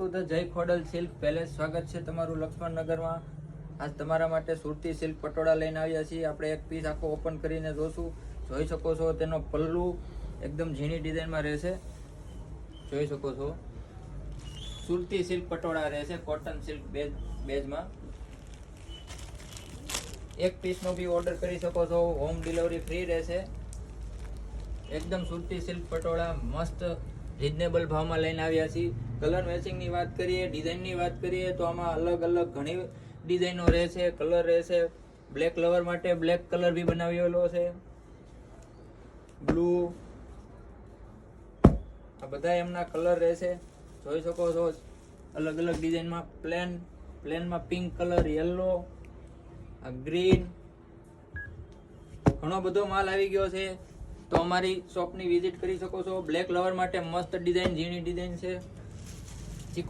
To the જય Khodal silk palace. સ્વાગત છે તમારું લક્ષ્મણનગરમાં. આજ તમારા માટે સુરતી સિલ્ક પટોળા લઈને આવ્યા છીએ. આપણે એક પીસ આખો ઓપન કરીને જોશું. જોઈ શકો છો તેનો પલ્લુ એકદમ ઝીણી ડિઝાઇનમાં રહેશે. જોઈ શકો છો સુરતી સિલ્ક પટોળા રહેશે કોટન સિલ્ક બેઝમાં. એક પીસનો બી ઓર્ડર કરી શકો છો. હોમ ડિલિવરી ફ્રી રહેશે. એકદમ સુરતી સિલ્ક પટોળા મસ્ત રિઝનેબલ ભાવમાં લઈને આવ્યા છીએ. કલર મેચિંગની વાત કરીએ, ડિઝાઇનની વાત કરીએ તો આમાં અલગ અલગ ઘણી ડિઝાઇનો રહેશે, કલર રહેશે. બ્લેક લવર માટે બ્લેક કલર બી બનાવેલો છે, બ્લુ, આ બધા એમના કલર રહેશે. જોઈ શકો છો અલગ અલગ ડિઝાઇનમાં. પ્લેનમાં પિંક કલર, યલો, ગ્રીન, ઘણો બધો માલ આવી ગયો છે. તો અમારી શોપની વિઝિટ કરી શકો છો. બ્લેક લવર માટે મસ્ત ડિઝાઇન, ઝીણી ડિઝાઇન છે.